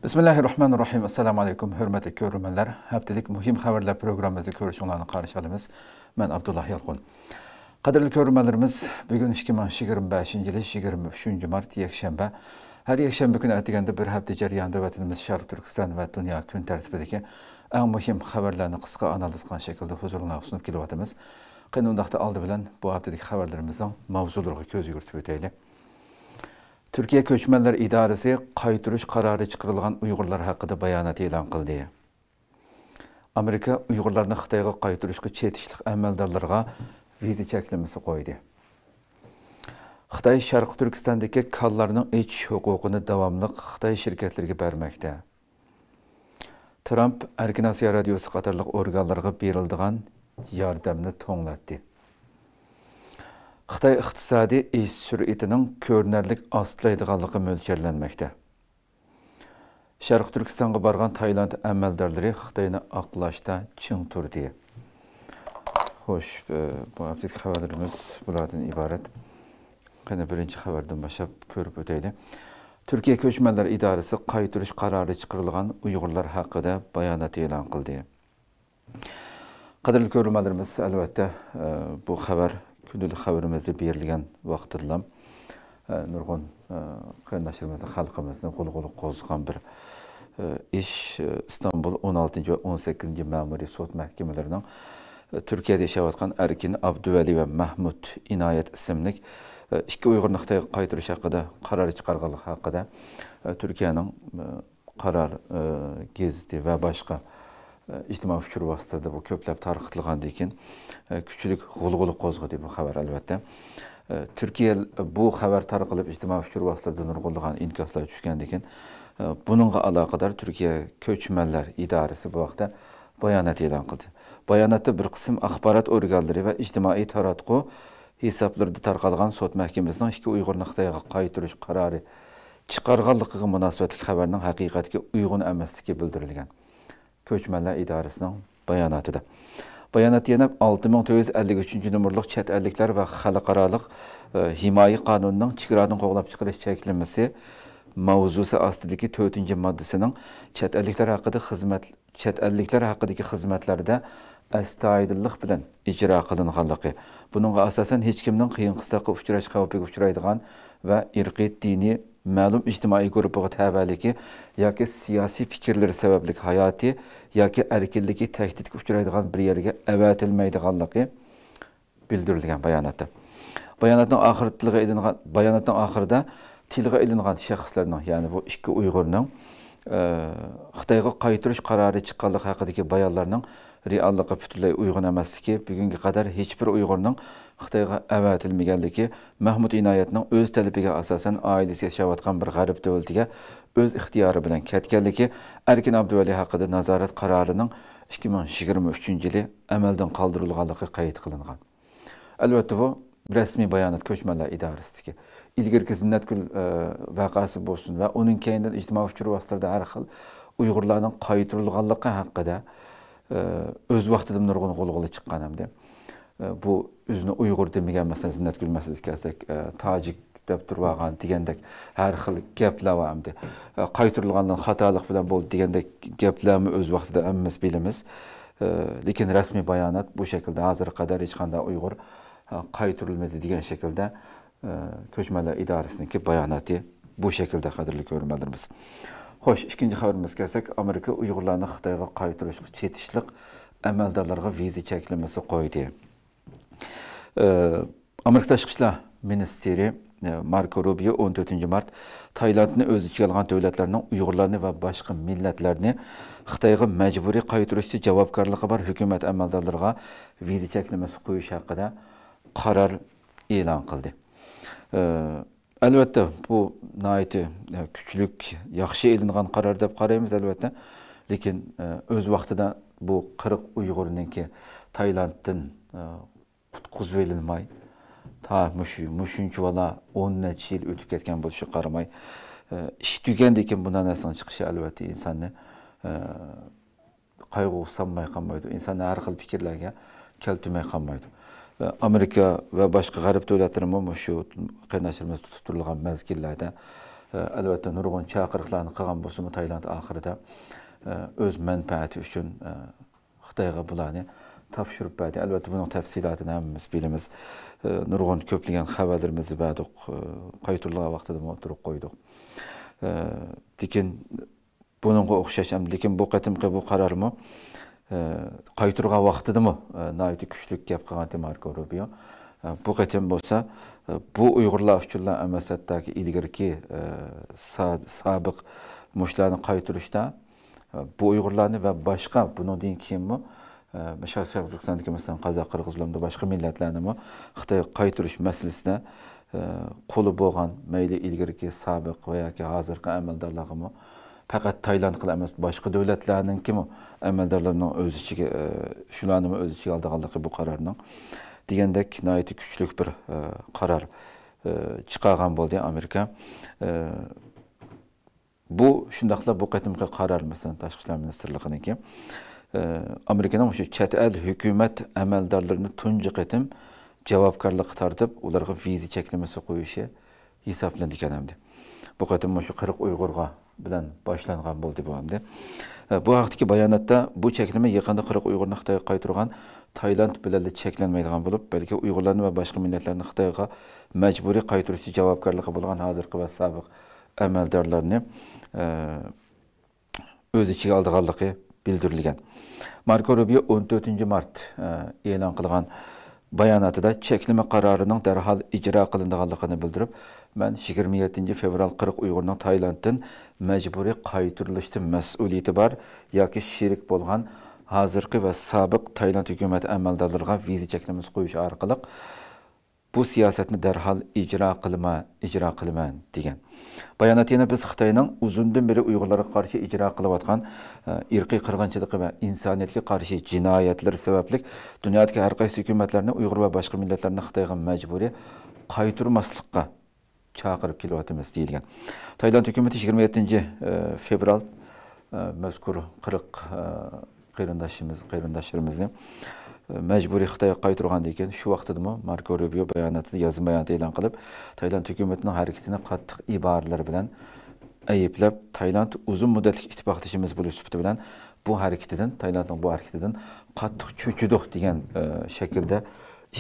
Bismillahirrahmanirrahim. Assalamu alaikum, hürmetli görürmenler. Haftalık muhim haberler programımızı görüşünlerini karşı alımız. Ben Abdullah Yalqun. Kadirli görürmenlerimiz, bugün 2025 yılı 23 Mart Yekşembe. Her Yekşembe günü etigende bir hafta jarayonida vatanimiz Şarkı Türkistan ve dünya gün tertibideki en muhim haberlerini kısa analiz qilgan şekilde huzuruna sunup kelyapmiz. Qanundaqda aldı bilen bu haftadaki haberlerimizden mavzularga ko'z yugurtib o'taylik. Türkiye Köçmenler İdaresi qaytırış kararı çıkarılgan Uygurlar hakkında bayanat e'lon qildi. Amerika Uygurlarni Xitoyga qaytırışga chetishlik amaldarlarga viza cheklamasi qo'ydi. Xitoy Sharq Turkistondagi kallarning ichish huquqini davomli Xitoy shirkatlariga bermoqda. Trump Erkin Asiya radiosi qatorliq organlarga beriladigan yordamni to'nglatdi. Xitoy iqtisodiy ish sur'atining ko'rinarli ostlaydiganligi mo'ljallanmoqda. Sharq Turkistonga borgan Tayland amaldorlari Xitoyni oqlashda ching turdi. Xo'sh, bu haftaki xabarlarimiz bulardan iborat. Qani birinchi xabardan boshlab ko'rib o'taylik. Türkiye Köçmenler İdaresi qaytırış kararı çıkarılgan Uygurlar haqida bayonot e'lon qildi. Qadrli ko'ruvchilarimiz, albatta bu xabar günlük haberimizde berilgan vaqtida nurg'un qarindoshlarimizni xalqimizni qo'l-qo'l qo'zg'agan bir ish İstanbul 16 ve 18 ma'muriy sud mahkamalarining Türkiye'de yashayotgan Erkin Abduvali ve Mahmud Inoyat ismli ikki Uyg'urni Xitoyga qaytarish haqida qaror chiqarganligi haqida Türkiye'nin qaror gezdi ve başka ijtimoiy fikr vositalarida bu ko'plab tarqatilgandan keyin kuchlik g'ulg'ula qo'zg'adi bu xabar albatta. Türkiye bu xabar tarqalib ijtimoiy fikr vositalarida nurg'unlagan inkoslar tushgandan keyin bununla aloqador Türkiye Köçmenler İdaresi bu vaqtda bayonot e'lon qildi. Bayonotda bir qism axborot organlari va ijtimoiy taratquv hisoblarida tarqalgan sud mahkamasining ikki Uyg'urni Xitoyga qaytarish qarori chiqarganligiga munosabatli xabarning haqiqatga uyg'un emasligi bildirilgan. Köçmenler İdaresi'nin bayanatı. Bayanat yana 6453 numaralı chet ellikler ve xalqaralıq himaye kanununun çiqradan qo'g'lab chiqarish cheklamasi mavzusi ostidagi 4-chi moddasining chet elliklar haqidagi xizmatlarda astoydillik bilan ijro qilinganligi. Buningga asosan hech kimning qiyin qistoqqa uchrash xavfiga uchraydigan va irqiy diniy ma'lum ijtimoiy guruhga tabaligi yoki siyosiy fikrlar sababli hayoti yoki erkinligi tahdidga uchraydigan bir yerga avatilmaydiganligi bildirilgan bayonotda. Bayonotning oxirida tilga ilingan shaxslarning, ya'ni bu ikki Uyg'urning Xitoyga qaytarish qarori chiqqanligi haqidagi bayonlarning reallikqa butunlay uyg'un emasligi, bugunga qadar hech bir Uyg'urning Xitoyga avatilmaganligi, Mahmud Inoyatning o'z talabiga asosan oilasi yashayotgan bir g'arb davlatiga o'z ixtiyori bilan ketganligi, Erkin Abduvali haqida nazorat qarorining 2023-yili amaldan qoldirilganligi qayd qilingan. Albatta bu rasmiy bayonot Köçmenler İdaresi'deki ilgirki Zinnetkul vaqasi bo'lsin va uning keyindan ijtimoiy fikr vositalarida har xil Uyg'urlarning qaytarilganligi haqida o'z vaqtida nurg'un g'ulg'ula chiqqan hamda bu o'zini Uyg'ur demagan, masalan Zinnetkul masalasiga kelsak tojik deb turgan degandek har xil gaplar va hamda qaytarilgandan xatolik bilan bo'ldi degandek gaplarni o'z vaqtida hammamiz bilamiz. Lekin rasmiy bayonot bu shaklda hozir qadar hech qanday Uyg'ur qaytarilmadi degan shaklda Köçmenler İdaresi'ninki bayonoti bu şekilde qadrli ko'ruvchilarimiz. Xo'sh, ikkinchi xabarimizga kelsak, Amerika Uyg'urlarni Xitoyga qaytarishga chetishlik amaldorlarga viza cheklamasi qo'ydi. Amerika Tashqi ishlar ministri Marco Rubio 14 Mart Taylandni o'z ichiga olgan davlatlarning Uyg'urlarni va boshqa millatlarni Xitoyga majburiy qaytarishga javobgarligi bor hukumat amaldorlariga viza cheklamasi qo'yish haqida qaror e'lon qildi. Albatta bu nayeti küçülük, yaxşı elingan karar deb qaraymiz albatta. Lekin o'z vaqtida bu 40 Uyg'urninki Taylanddan qutqizib elinmay, ta mushuncha vala 10 necha yil o'tib ketgan bo'lishiga qaramay, ish tugandan keyin bundan narsaning chiqishi albatta insonni qayg'uga solmay qolmaydi. Insonni har xil fikrlarga keltirmay qolmaydi. Amerika ve başka garip devletlerin bu şu qarindoshlarimiz tutib turilgan mezgillarda albatta nurg'un chaqiriqlarni qilgan bo'lsa-mu Tayland oxirida o'z manfaati uchun Xitoyga bularni topshirib berdi. Albatta buning tafsilotini hammamiz bilamiz. Nurg'un ko'plagan xabarlarimizni berdik, qaytarilgan vaqtida o'tirib qo'ydik. Lekin buningga o'xshash ham, lekin bu qatimqi bu qarormi qaytarilgan vaqtidami nihoyatda kuchli gap qilgan Marko Rubio. Bu qatim bo'lsa, bu Uyg'urlar uchun emas, hattoki ilgariki sobiq mushlarni qaytarishda bu Uyg'urlarni va boshqa bundan keyinmi Sharq Turkistondagi masalan Qozoq, Qirg'izlarni boshqa millatlarni Xitoy qaytarish masalasida qo'li bo'lgan mayli ilgariki sobiq va yoki hozirgi amaldorlarga faqat Tayland qila emas, boshqa davlatlarninki amaldorlarning o'z ichiga shularni o'z ichiga olganligi bu qarorning degandek nihoyatda kuchli bir qaror chiqargan bo'ldi Amerika. Bu shundaqla bu qatimqi qaror masalan Tashqi ishlar ministrliginiki Amerikaning o'sha chet el hukumat amaldorlarini tunji qatim javobgarlikka tortib, ularga viza cheklamasi qo'yishi hisoblanadi ekan hamda. Bu qatim o'sha 40 Uyg'urga bilan boshlangan bo'ldi bu hamda. Bu haqdagi bayonotda bu cheklama yaqinda 40 Uyg'urni Xitoyga qaytargan Tayland bilan cheklanmaydigan bo'lib, balki Uyg'urlarni va boshqa millatlarni Xitoyga majburiy qaytarish javobgarligi bo'lgan hozirgi va sobiq amaldorlarni o'z ichiga olganligi bildirilgan. Marko Rubio 14 mart e'lon qilgan bayonotida cheklama qarorining darhol ijro qilinganligini bildirib, men 27 fevral 40 Uyg'urning Taylanddan majburiy qaytarilishdan mas'uliyati bor yoki sherik bo'lgan hozirgi va sobiq Tayland hukumat amaldorlariga viza cheklamasi qo'yish orqali bu siyosatni darhol ijro qilaman degan. Bayonot yana biz Xitoyning uzundan beri Uyg'urlarga qarshi ijro qilayotgan irqiy qirg'inchiligi va insoniyatga qarshi jinoyatlar sababli dunyodagi har qaysi hukumatlarni Uyg'ur va boshqa millatlarni Xitoyga majburiy qaytarmaslikka chaqirib kelyapmiz deyilgan. Tayland hukumati 27 fevral mazkur 40 qarindoshlarimizni majburiy Xitoyga qaytargandan keyin shu vaqtda Marko Rubio bayonotida yozma bayonot e'lon qilib, Tayland hukumatining harakatini qattiq iboralar bilan ayblab, Tayland uzun muddatli ittifoqdoshimiz bo'lish sifati bilan Taylandning bu harakatidan qattiq cho'chidik degan shaklda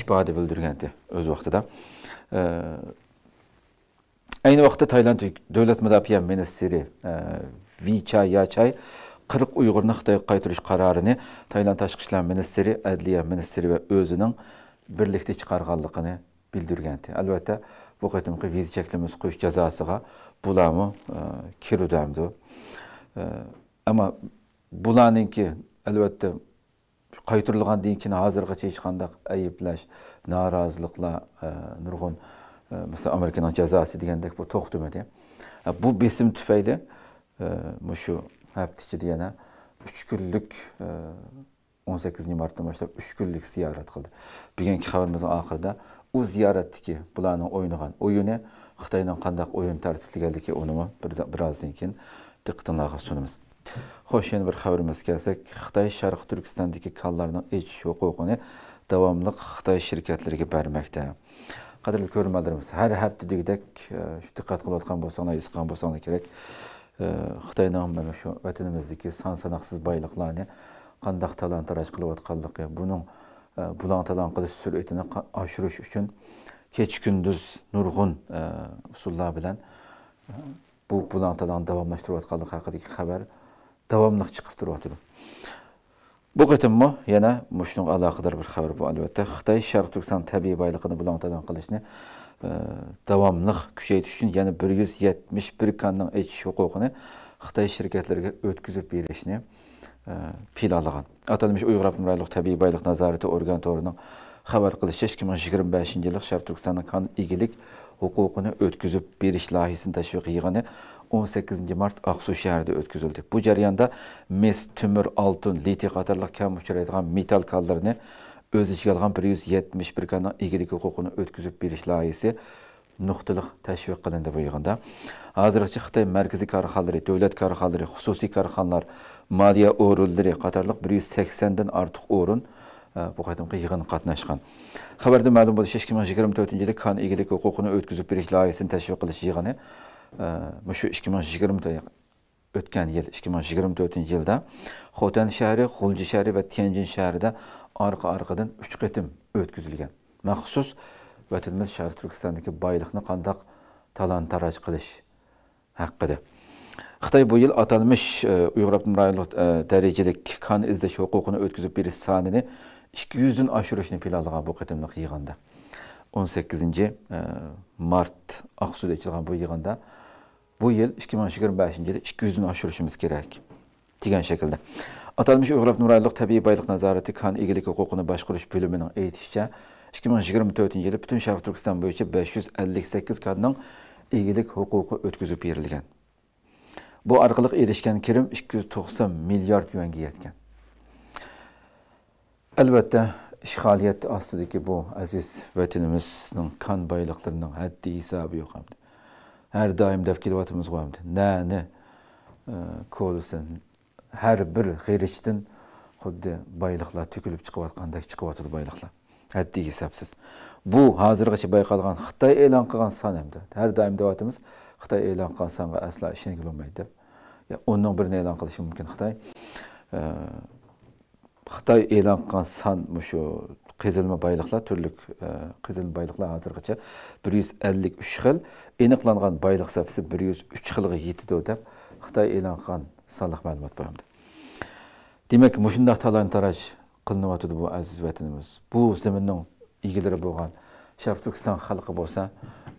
ifoda bildirgandi o'z vaqtida. Ayni vaqtda Tayland davlat mudofaa ministri Vichai Yachai 40 Uyg'urni Xitoyga qaytarish qarorini Tayland Tashqi ishlar ministri, Adliya ministri va o'zining birlikda chiqarganligini bildirgandi. Albatta, bu qatimqi viza cheklamasi qo'yish jazosiga bularmi kirudamdi. Ammo bularninki albatta qaytarilgandan keyin hozirgacha hech qanday ayblash, noroziliklar, nurg'un masalan Amerikaning jazosi degandek bu to'xtamadi. Bu besim tufayli shu hafta ichida yana 3 kunlik 18 martdan boshlab 3 kunlik ziyorat qildi. Bugungi xabarimizning oxirida u ziyoratdagi bularning o'ynagan o'yini Xitoyning qanday o'yin tartiblaganligi uni birozdan keyin diqqatingizga sunamiz. Xo'sh, yana bir xabarimiz kelsak, Xitoy Sharq Turkistondagi konlarning echish huquqini davomli Xitoy shirkatlariga bermoqda. Qadrli ko'ruvchilarimiz, har hafta degdek diqqat qilayotgan bo'lsanglar, isqan bo'lsanglar kerak. Xitoyning mana shu vatanimizdagi son-sanoqsiz boyliqlarni qanday talon-taroj qilayotganligi, buning bulan-talon qilish sur'atini oshirish uchun kecha-kunduz nurg'un usullar bilan bu bulan-talon davomlashtirayotganligi haqidagi xabar davomli chiqib turibdi. Bu qatimmi yana shunga aloqador bir xabar bu albatta. Xitoy Sharq Turkiston tabiiy boyligini bulan-talon qilishni davomli kuchaytirish uchun yana 171 konning echish huquqini Xitoy shirkatlariga o'tkazib berishni planlagan. Atalmish Uyg'ur Abnurayliq tabiiy boylik nazorati organ to'rining xabar qilishicha 2025-yil Sharq Turkistonning kon egilik huquqini o'tkazib berish loyihasini tashviq yig'ini 18 mart Aqsu shahrida o'tkazildi. Bu jarayonda mis, temir, oltin, litiy qatorliq kam uchraydigan metall konlarni o'z ichiga olgan 171 konning egilik huquqini o'tkazib berish loyihasi nuqtaliq tashviq qilindi bu yig'inda. Hozirgacha Xitoy markaziy korxonalari, davlat korxonalari, xususiy korxonalar, moliya o'rinlari qatorliq 180 dan ortiq o'rin bu qatimqi yig'in qatnashgan. Xabarda ma'lum bo'lishicha 2024-yilda kon egilik huquqini o'tkazib berish loyihasini tashviq qilish yig'ini Şu 2020 ötken yıl 2024 yılda Xotan şəhəri, Xulci şəhəri və Tianjin şəhərində arka-arkadan 3 qetim ötküzülgen. Məxsus vətənimiz Şərqi Türkistandakı baylıqni qandaq talan-taraj qilish haqqıdır. Xitay bu yıl atalmış Uyghur Abdunum rayonluq dərəcəlik kan izləş hüququnu ötküzüb beriş sanini 200'ün aşırışını planlayan bu qetimlik yığında. 18. Mart Aksu'da açılgan bu yığında bu yıl 2025 yılı 200'ün aşırışımız gerek. Digen şekilde. Atalmış Uyghur Abdunum rayonluq təbii baylık nazareti kan igilik hüququnu başquruş bölümünün eytişçe 2024 yılı bütün Şərqi Türkistan boyunca 558 kadının igilik hüququ ötküzüp verilgen. Bu arkalık erişken kirim 290 milyar yuanga yetken. Elbette işgaliyet aslındaki bu aziz vatanimizin kan baylıklarının haddi hesabı yok. Her daim defkilivatımız var. Ne ko'lisin her bir g'irishdan xuddi bayliqlar tükülüp çıkıvatkandak çıkıvatıdı bayliqlar. Haddi hesapsız. Bu hazırgacha bayqalgan Xitoy e'lon qilgan son hamda. Her daim devatimiz Xitoy e'lon qilgan songa asla ishongil bo'lmaydi deb. Ya onun birini e'lon qilishi mumkin Xitoy. Xitoy e'lon qilgan son shu qizilma bayliqlar turlik qizilma bayliqlar hazırgacha 153 xil, aniqlangan bayliq sapisi 103 xilga yetdi deb Xitoy e'lon qilgan sonliq ma'lumot qo'yamdi. Demak, mushundaq talon-taraj qilinyapti bu aziz vatanimiz. Bu zaminning egilari bo'lgan Sharq Turkiston xalqi bo'lsa,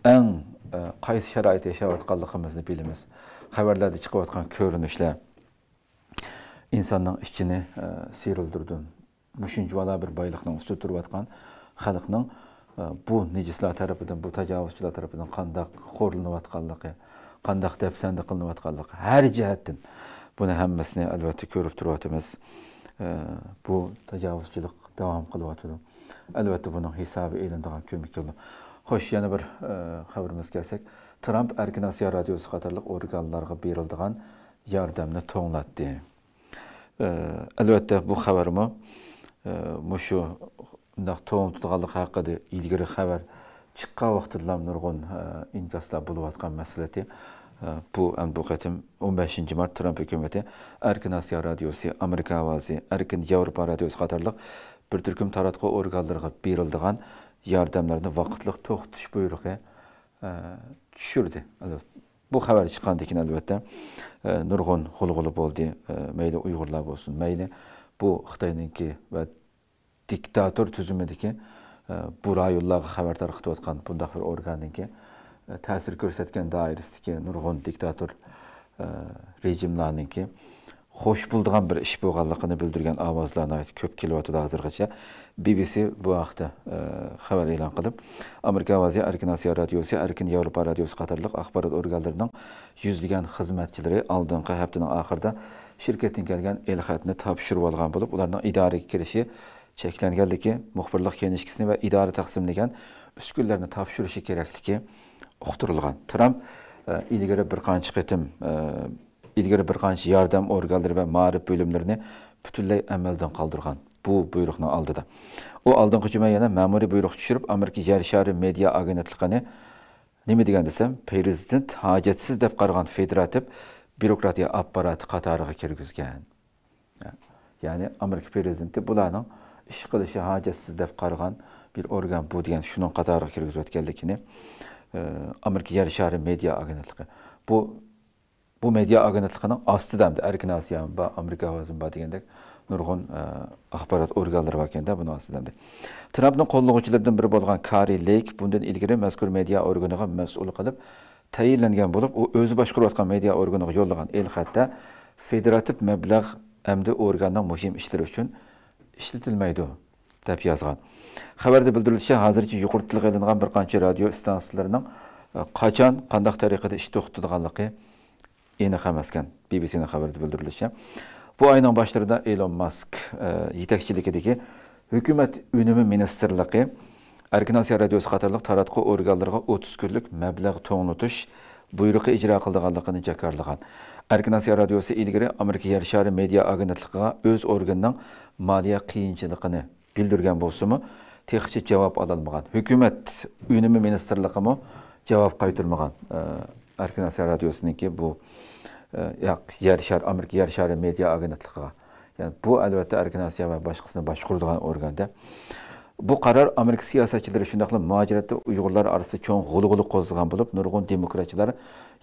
eng qaysi sharoitda yashayotganligimizni bilamiz. Xabarlarda chiqayotgan ko'rinishlar insonning ichini siyrildirdi. Mushunchalar bir bayliqning ustida turayotgan xalqning bu nejislar tarafidan, bu tajovuzchilar tarafidan qandaq xo'rlanayotganligi, qandaq dafsanda qilinayotganligi har jihatdan buni hammasini albatta ko'rib turibmiz. Bu tajovuzchilik davom qilyapti. Albatta buning hisobi e'linadigan ko'mik yo'li. Xo'sh, yana bir xabarimiz kelsak, Trump Erkin Osiyo radiosi qatorliq organlarga beriladigan yordamni to'nglatdi. Albatta bu xabarmi mushu undaq to'nglatganlik haqida ilgari xabar chiqqan vaqtida nurg'un inkaslar bo'layotgan masalati. Bu qatim 15 Mart Trump hukumati Erkin Osiyo radiosi, Amerika ovozi, Erkin Yevropa radiosi qatorliq bir turkum taratquv organlariga beriladigan yordamlarni vaqtliq to'xtatish buyrug'i tushirdi. Bu xabar chiqqandan keyin albatta nurg'un g'ulg'ula bo'ldi. Mayli Uyg'urlar bo'lsin, mayli bu Xitoyningki va diktator tuzumidagi bu rayonlarga xabar tarqatayotgan bundaq bir organningki ta'sir ko'rsatgan doirasidagi nurg'un diktator rejimlarningki xo'sh bo'ldigan bir ish bo'lganligini bildirgan ovozlarni ko'p kelyapti hozirgacha. BBC bu haqda xabar e'lon qilib, Amerika ovozi, Erkin Osiyo radiosi, Erkin Yevropa radiosi qatorliq axborot organlarining yuzlagan xizmatchilari oldingi haftaning oxirida shirkatdan kelgan el-xatni topshirib olgan bo'lib, ularning idoraga kirishi cheklanganligi, muxbirlik kenishkisini va idora taqsimlagan uskunlarni topshirishi kerakligi uqtirilgan. Trump ilgari bir qancha yordam organlari va ma'rif bo'limlarini butunlay amaldan qoldirgan. Bu buyruqning oldida. U oldingi juma yana ma'muriy buyruq tushirib, Amerika yer shari media agentligini nima degan desam, prezident hojatsiz deb qaragan federativ bürokratiya apparati qatoriga kirgizgan. Ya'ni Amerika prezidenti bularning ish qilishi hojatsiz deb qaragan bir organ bu degan shuning qatoriga kirgizayotganligini Amerika yer shari media agentligi. Bu media agentligining ostidan Erkin Osiyo va Amerika ovozi bor degandek nurg'un axborot organlari bor ekanda buni ostidan. Trumpning qo'llovchilaridan biri bo'lgan Kari Lake bundan ilgari mazkur media organiga mas'ul qilib tayinlangan bo'lib, u o'zi boshqarayotgan media organiga yo'llagan el-xatda federativ mablag' hamda organning muhim ishlari uchun ishlatilmaydi deb yozgan. Xabarda bildirilishicha, hozircha yuqori tilga ilingan bir qancha radio stansiyalarining qachon, qanday tariqada ish to'xtatadiganligi aniq emas ekan. BBC'ning xabarida bildirilishicha, bu oyning boshlarida Elon Musk yetakchiligidagi hukumat unumi ministrligi Erkin Osiyo radiosi qatorliq taratquv organlariga 30 kunlik mablag' to'ng'latish buyrug'i ijro qilganligini jakarlagan. Erkin Osiyo radiosi ilgari Amerika yer shari media agentligiga o'z organining moliya qiyinchiligini bildirgan bo'lsa-mu, texnik javob ololmagan. Hukumat unumi ministrligimi javob qaytarmagan. Erkin Asya Radyosu'nunki bu Amerika Yer Şarı Medya Agentliği'ne. Yani bu elbette Erkin Asya ve başkasına başvurduğun organda. Bu karar Amerika siyasetçileri şundaqla muhaciratda Uygurlar arasında çoğun gulu qozgan bulup, nurgun demokratçılar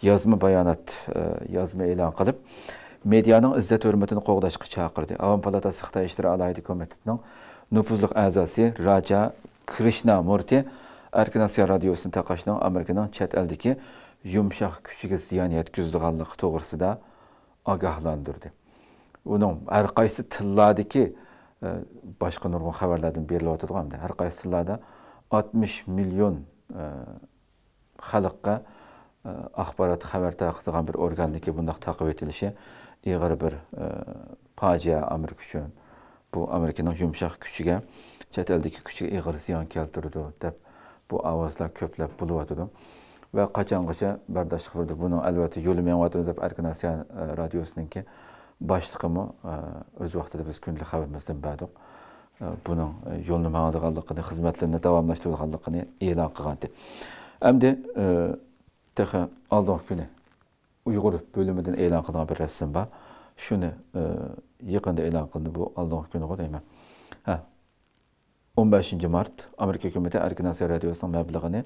yazma bayanat, yazma e'lon qilib, medianın izzet hürmetini qoğdaşqı çağırdı. Avam Palatası Xitay İşleri Alaydı Komitetinin nüfuzluq azası Raja Krishnamurti Erkin Asya Radyosu'nun taqaşının Amerika'nın chet eldeki yumşaq küçüge ziyan yetkizdiğanlığı toğrısida agahlandırdı. Onun her qaysı tilladaki başqa nurgun xabarlardan berilib o'tirganmda. Har qaysi tillarda 60 milyon xalqqa axborot xabar taqdigan bir organdaki bundaq taqib etilishi ig'ir bir fojia Amerika uchun. Bu Amerikaning yumshoq kuchiga, chet eldagi kuchiga ig'ir ziyon keltirdi deb bu ovozlar ko'plab bo'lyotdi. Va qachongacha bardosh qildi. Buni albatta yo'li menyotir deb Erkin Asya Radyosu'nunki başlığımı öz vaqtida biz günlük xabarimizden bədik. Bunun yolunu mağdığanlığını, xizmətlərini davamlaşdırılğanlığını e'lon qılğandı. Əmdi təxə aldığın günü Uyğur bölümündən e'lon qılınğan bir rəsm var. Şunu yaqında e'lon qılındı bu aldığın günü deyəm. 15 Mart Amerika hökuməti Erkin Asya Radyosu'nun məbləğini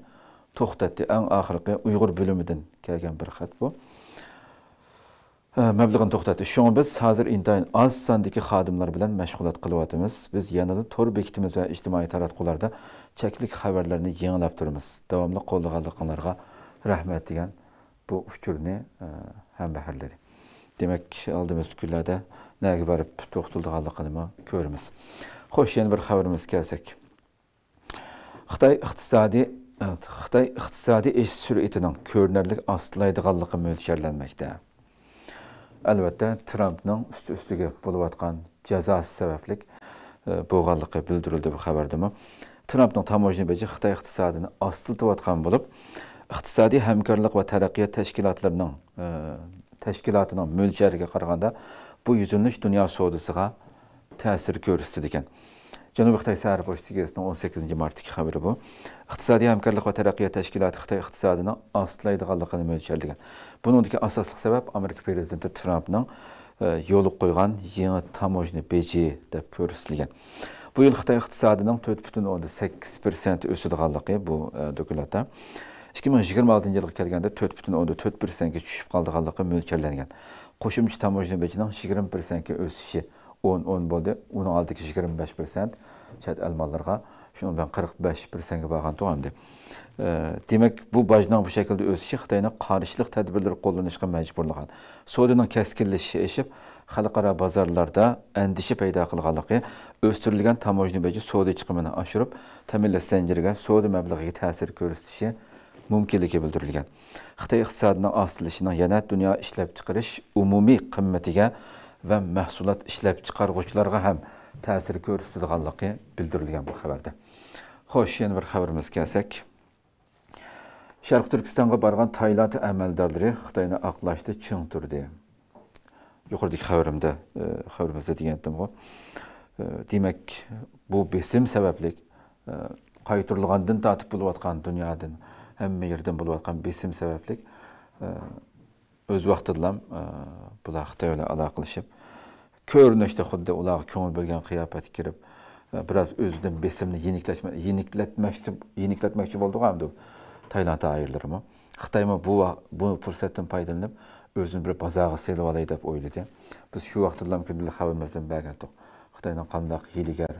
toxtatdı. Ən axırqı Uyğur bölümündən gələn bir xat bu. Məbləğini toxtatdı. Şunu biz hazır intayın az sandaki xadimlar bilan məşğulat qılıbatımız. Biz yanıda tor bekitimiz və ictimai taratqularda çəklik xəbərlərini yeniləb durumuz. Davamlı qollağanlıqlarga rəhmət degan bu fikirni həmbəhərlədi. Demək, aldığımız günlərdə nəyə barıb toxtuldığanlığını görürüz. Xoş, yeni bir xəbərimiz gəlsək. Xitay iqtisadi iş sürətinin görünərlik astılaydığanlığı mölçərlənməkdə. Elbette Trump'ın üstüge buluvatkan cezası sebeplik boğallığı bildirildi bu haberde mi? Trump'ın tamojni beci Xitay iqtisadını asıltıvatkan bulup, iqtisadi hemkarlık ve terakkiyat teşkilatının mülçerine qaraganda bu yüzünlük dünya soğudusuna təsir görürsü diken. Cənubi Xitay Səhər Poçtu Gezisi'nin 18 Mart'daki haberi bu. İqtisadi Həmkarlıq və Tərəqqiyat Təşkilatı Xitay iqtisadını asılaydığanlığını mölçərləyən. Bunundaki asaslıq səbəb Amerika Prezidenti Trump'ın yolu qoyğan yeni tamojni beci deyib görürsülgən. Bu yıl Xitay iqtisadının 4,8% ösüdüğanlığı bu dokumentda. 2026 yılға kelgəndə 4,4%-ə düşüb qaldığanlığı mölçərlənən. Qoşumçu tamojni becinin 20%-ə ösüşü 10 boldu. Onun aldıki 25% çət əlmallarga, şunun ben 45%-ə bağan doğamdı. Demək, bu bacının bu şəkildə ösüşü Xitayına qarşılıq tədbirləri qollanışqa məcburluğan. Soğudunun kəskilləşi eşib, xalqara bazarlarda əndişi peyda qılğanlığı, östürülgən tamojni beci soğudu çıxımını aşırıb, təmillə səncirgə soğudu məbləği təsir görüstüşü mümkünlüğü bildirilgan. Xitay iqtisadının asılışının yana dünya işləb çıxırış umumi qimmətiga və məhsulat işləb çıxarğıçılarga həm təsir görüstüdüğanlığı bildirilgan bu xəbərdə. Xoş, yeni bir xəbərimiz gəlsək. Şərq Türkistan'a barğan Tayland əməldarları Xitayını aqlaşdı, çın turdu. Yuxurdaki xəbərimizdə deyəndim o. Demək, bu besim səbəblik qaytırılğandan tatib buluvatqan dünyadan, həmmə yerdən buluvatqan besim səbəblik öz vaxtıdlam bular Xitay ilə alaqılışıb. Körünüşdə xuddi ular köngül bölgən qiyafət kirib, biraz özüdən besimini yeniklətməkçi olduq hamdı Tayland'a ayrılır mı? Xitay mı bu fürsətdən paydalanıb özünü bir bazağı selib alay deb oyladı. Biz şu vaxtıdlam gündəlik xəbərimizdən bəgəndik. Xitayның qandaq hiligar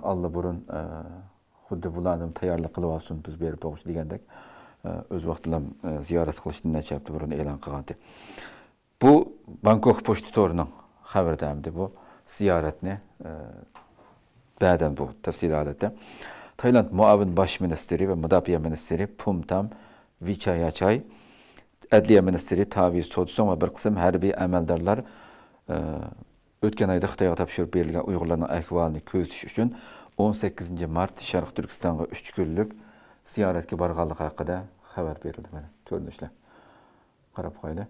Allah burun xuddi bularını tayarlıq qılıb olsun biz berib oğuş degəndək. Öz vaxtıdlam ziyaret qilishni nəçəbdi burun e'lon qılğandı. Bu Bangkok poçtu torunun xəbərdəmdi bu ziyaretini bədən bu təfsil aletdə. Tayland muavin baş ministeri ve müdafiə ministeri Phumtham Vichayachai, Ədliyyə ministeri Taviz Chodson ve bir qism hərbi əməldarlar ötken ayda Xitay'a tapşırıb berilən Uyğurların əhvalını gözləş üçün 18 Mart Şərq Türkistan'a 3 günlük ziyaretki barğanlığı haqqında xəbər verildi mənə. Görünüşlər. Qarab qaylı.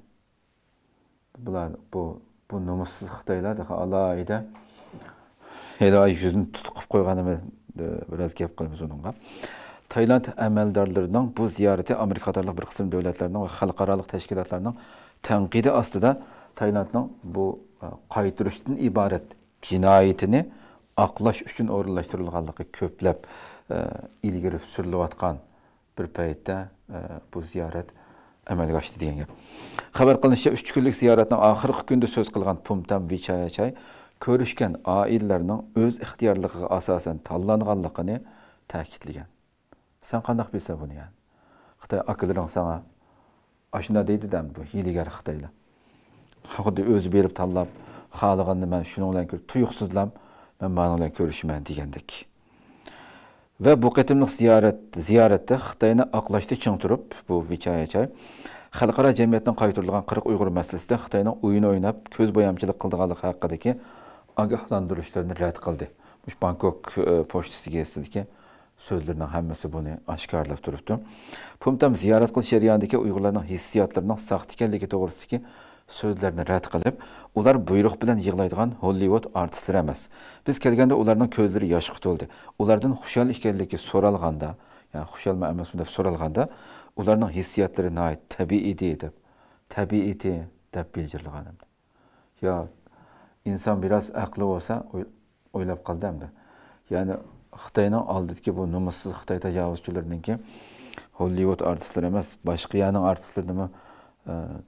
Bu numussuz Xitaylar da alayda elə yüzünü tutqub qoyğanımı biraz gep qılımız onunla. Tayland əməldarlarının bu ziyarəti Amerika qatarlıq bir qism dövlətlərinin və xalqaralıq təşkilatlarının tənqidi aslında Taylandның bu qaytırışdan ibarət cinayətini aqlaş üçün orunlaşdırılğanlığı köpləb ilgiri sürülüyatqan bir paytda bu ziyarət əməlga aşdı degan gap. Xəbər qilinishicha 3 kunlik ziyoratning oxirgi kunda so'z qilgan Phumtham Vichayachai ko'rishgan oilalarning o'z ixtiyorligiga asosan tanlanganligini ta'kidlagan. Sen qanday bilsa buni yani? Xitoy akılaring sana ashuna deydi-da bu hiyligar Xitoylar. Xuddi o'zi berib tanlab, xohlaganini men shuning bilan tuyuqsizlam, men mana bilan ko'rishman degandek. Ve bu qitimliq ziyoratda Xitoyni aqlashda ching turib, bu Vichayachai xalqaro jamiyatdan qaytarilgan 40 Uyg'ur masalasida Xitoyning o'yin o'ynab, ko'z bo'yamchilik qilganligi haqidagi ogohlantirishlarni rad qildi. Bu Bangkok pochtasiga eskidiki sözlərinin hammasi bunu aşkarlab turibdi. Phumtham ziyorat qilish jarayonidagi Uyg'urlarning hissiyotlarining saxt ekanligi to'g'risidagi sözlərini rad qilib, ular buyruq bilan yig'laydigan Hollywood artistlar emas. Biz kelganda ularning ko'zlari yoshga to'ldi. Ulardan xushal ekanligi so'ralganda, ya'ni xushal emasmi deb so'ralganda, ularning hissiyotlari nihoyat tabiiy deb bildirilgan. Ya inson biraz aqli bo'lsa o'ylab qoldi-da. Ya'ni Xitoyning oldidagi bu numussiz Xitoy tajovuzchilarininki Hollywood artistlar emas, boshqa yerning artistlarini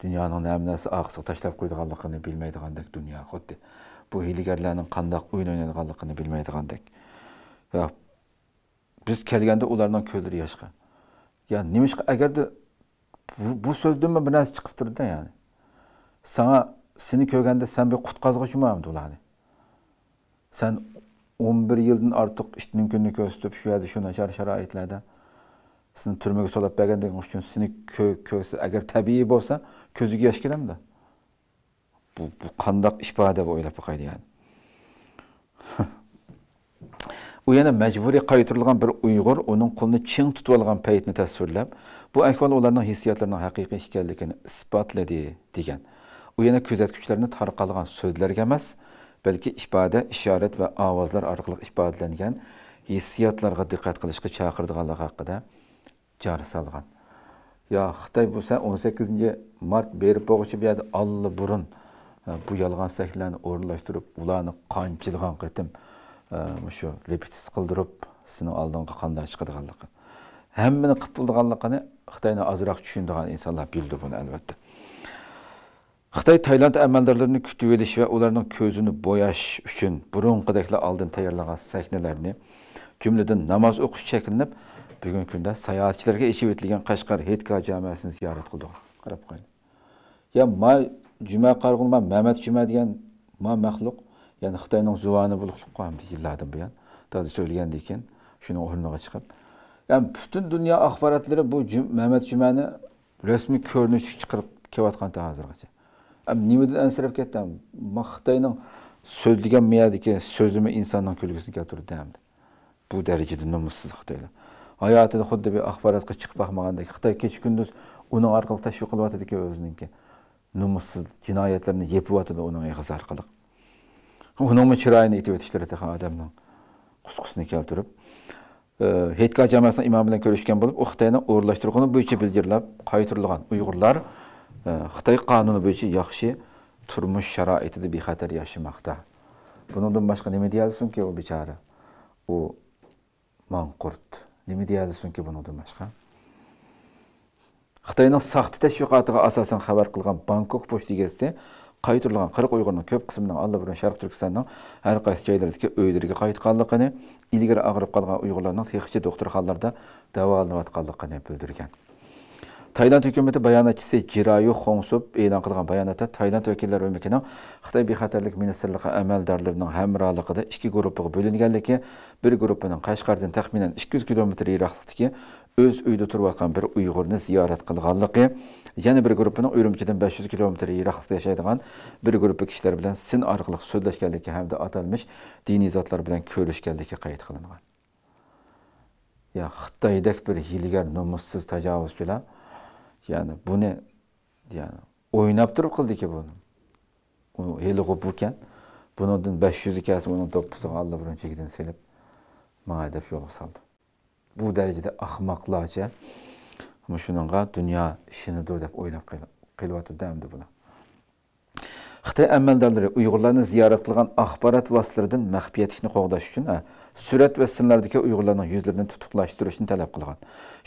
dünyanın nəminəsi ağzı tashlab qo'ydiganligini bilmaydigandek dünya xuddi. Bu hiyligarlarning qanday o'yin o'ynaydiganligini bilmaydigandek. Va biz kelganda ularning ko'zlari yoshqa. Ya nimishqa agarda bu so'zdan bir narsa chiqib turdi yani. Seni ko'rganda sen bir qutqazg'uchimanmi ularni? Sen 11 yildan ortiq ish mumkinligini ko'rsatib, shu yerda shu nachar sharoitlarda seni türmege solab bergandek uchun seni ko'rsa agar tabiiy bo'lsa, ko'ziga yosh kelamdi. Bu qandaq ifoda deb o'ylab qo'ydi yani. U yana majburiy qaytarilgan bir Uyg'ur uning qo'lini ching tutib olgan paytni tasvirlab, bu ahvol ularning hissiyotlarining haqiqiy ekanligini isbotladi degan. U yana kuzatuvchilarni tarqalgan so'zlarga emas, balki ifoda, ishorat va ovozlar orqali ifodalangan hissiyotlarga diqqat qilishga chaqirdiganligi haqida jari salgan. Ya Xitoy bo'lsa 18 mart berib bo'g'ichi bu yerda alla burun bu yolg'on sahnlarni o'rinlashtirib, ularni qanchilgan qitim shu repetitsiya qildirib, seni oldinga qanday chiqadiganligi. Hammani qilib bo'lganligini Xitoyni azroq tushunadigan insonlar bildi buni albatta. Xitoy Tayland amaldorlarini kutib olish va ularning ko'zini bo'yash uchun burunqidaklar oldin tayyorlagan sahnalarni, jumladan namoz o'qish shaklinib bugun kunda sayohatchilarga echib etilgan Qashqar Hetka jamoasini ziyorat qildik. Qarab qo'ying. Ya juma qarg'ilma Mehmet Juma degan maxluq, ya'ni Xitoyning zuvoni bo'lib qo'yamdi yillardan buyon. Dadi söylegandan keyin shuni o'rniga chiqib, yani butun dunyo axborotlari bu Mehmet Jumani rasmiy ko'rinishga chiqarib kelayotgan hozirgacha. Nimadan ansirab ketdim? Xitoyning so'zlagan miyadagi so'zimi insonning kulgisini keltirdi. Bu darajada numussiz Xitoylar. Hayatida xuddi bir axborotga chiqib baxmagandek Xitoy kecha kunduz uning orqali tashviq qilyotdi-ki o'zininki numussiz jinoyatlarni yepiyotidir uning eg'iz orqali. Uning chiroyini aytib o'tishlari taxan odamning qusqusini keltirib, Hetka jamoasining imomi bilan ko'rishgan bo'lib, u Xitoyni o'rlashtirgani bo'yicha bildirilib, qaytarilgan Uyg'urlar Xitoy qonuni bo'yicha yaxshi turmush sharoitida bexatar yashamoqda. Bundan boshqa nima deyalsinki u bechora? U manqurt. Nima deyalsinki bundan boshqa? Xitoyning saxta tashviqotiga asosan xabar qilgan Bangkok pochtasiga qaytarilgan 40 Uyg'urning ko'p qismining allabirun Sharq Turkistonning har qaysi joylaridagi uylariga qaytganligini, ilgari og'rib qolgan Uyg'urlarning texnik doktorxonalarda davolanayotganligini bildirgan. Tayland hukumati bayonotchisi Jirayu Xongsub e'lon qilgan bayonotda Tayland vakillari o'mkining Xitoy bexatarlik ministrligi amaldorlarining hamrohligida ikki guruhga bo'linganligi, bir guruhining Qashqardan taxminan 200 kilometr yiroqlikdagi o'z uyida turayotgan bir Uyg'urni ziyorat qilganligi, yana bir guruhining Urumchidan 500 kilometr yiroqlikda yashaydigan bir guruh kishilar bilan sin orqali so'zlashganligi hamda atalmish diniy zotlar bilan ko'rishganligi qayd qilingan. Ya Xitoydek bir hiyligar numussiz tajovuzchilar yani bunu yani oynab turib qildiki buni. U yelg'ib bo'lgan. Bundan 500 ikasi uning to'ppisiga Allah bilan chekidan selib menga deb yo'l soldi. bu derecede ahmaklarca ama şununla dünya işinidir dep oylap kelyaptı dämdi bula. Xitay əməldarları Uyğurlarını ziyaret qılğan axbarat vasitələrindən məxfiyyətlikni qoğdaş üçün sürət və sınlardakı Uyğurların yüzlərini tutuqlaşdırışını tələb qılğan.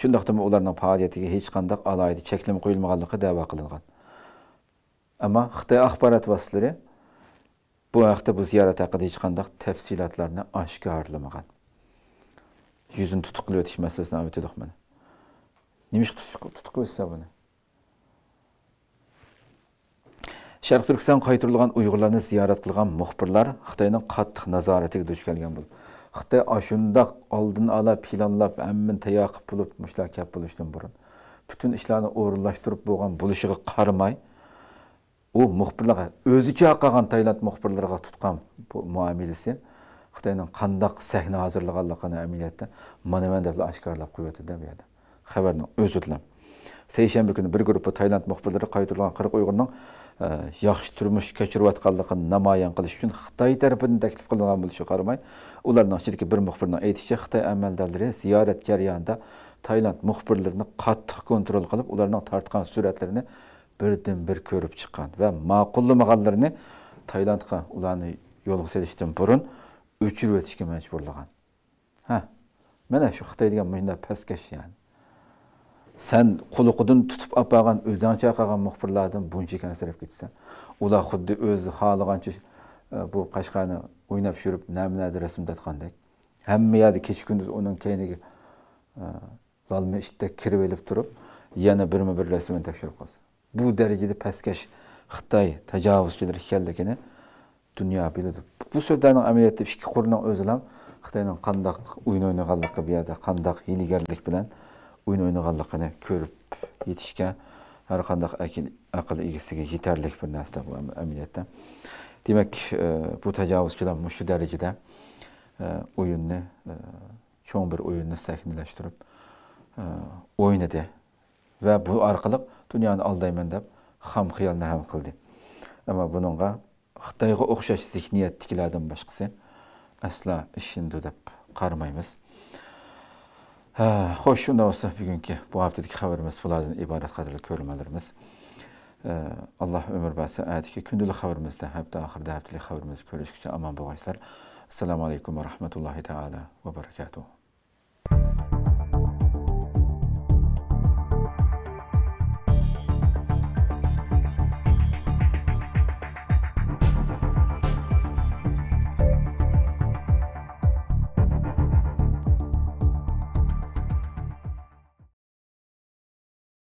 Şundaqdımı onların fəaliyyətinə heç qandaq alaydı çəklimi qoyulmağanlığı dəva qılınğan. Amma Xitay axbarat vasitələri bu haqda bu ziyarət haqqında heç qandaq təfsilatlarını aşkarlamağan. Yüzün tutuqlu ötüş məsələsini ötüdük mənə. Nimiş tutuqlu ötüşsə bunu? Şərq Türkistan qaytırılğan Uyğurlarını ziyaret qılğan muxbirlar Xitayning qattiq nazaratiga duch kelgan bo'ldi. Xitay ashundaq oldin ala planlab, hammin tayaqib bo'lib, mushlar kap bo'lishdan burun bütün ishlarni o'rinlashtirib bo'lgan bo'lishiga qaramay, u muxbirlarga o'zicha qolgan Tayland muxbirlariga tutgan muomalasi Xitayning qandaq sahna hozirlaganligini amaliyotda mana men deb oshkorlab qo'yadi bu yerda. Xabarning o'zidan. Seyşembe günü bir grup Tayland muxbirleri qaytırılan 40 Uyg'urning yaxshi turmush kechirayotganligini namoyon qilish uchun Xitoy tarafidan taklif qilingan bo'lishiga qaramay, ularning ichidagi bir muxbirning aytishicha, Xitoy amaldorlari ziyorat jarayonida Tayland muxbirlarini qattiq kontrol qilib, ularning tartgan suratlarini birdan-bir ko'rib chiqqan va ma'qullamaganlarini Taylandga ularni yo'lga selishdan burun o'chirib o'tishga majburlagan. Mana shu Xitoy degan menda pastkash yani. Sen quluqudun tutup apagan, özden çaqagan muxbirlardan buncha kansirab ketsa, ular xuddi o'zi xohlagancha bu Qashqarni o'ynab yurib, namlarda rasmdatgandek. Hamma yerda kecha-kunduz uning keyniga lalma ishda kirib elib turib, yana birma-bir rasmini tekshirib qolsa. Bu darajada pastkash Xitoy tajovuzchilar ekanligini dunyo biladi. Bu so'zlarning amaliyotda ikki qo'lning o'zi ham Xitoyning qandaq o'yin o'ynaganligi bu yerda, qandaq hiylagarlik bilan oyun oynaganligini ko'rib yetishga har qanday aql egasiga yetarli bir narsa bu amaliyotda. Demak, bu tajovuzchilar shu darajada o'yinni cho'ng bir o'yinni sahnalashtirib o'ynadi va bu orqali dunyoni aldayman deb ham xiyolni ham qildi. Ammo buningga Xitoyga o'xshash zihniyatdagilardan boshqasi asla ishindi deb qaramaymiz. Xo'sh, shunda bo'lsa bugungi bu haftadagi xabarimiz bulardan iborat qadrli ko'rmalarimiz. Alloh umr bersa, atigi kundalik xabarimizda, hafta oxirida haftalik xabarimizni ko'rishguncha omon bo'linglar. Assalomu alaykum va rahmatullohi taala va barakatuh.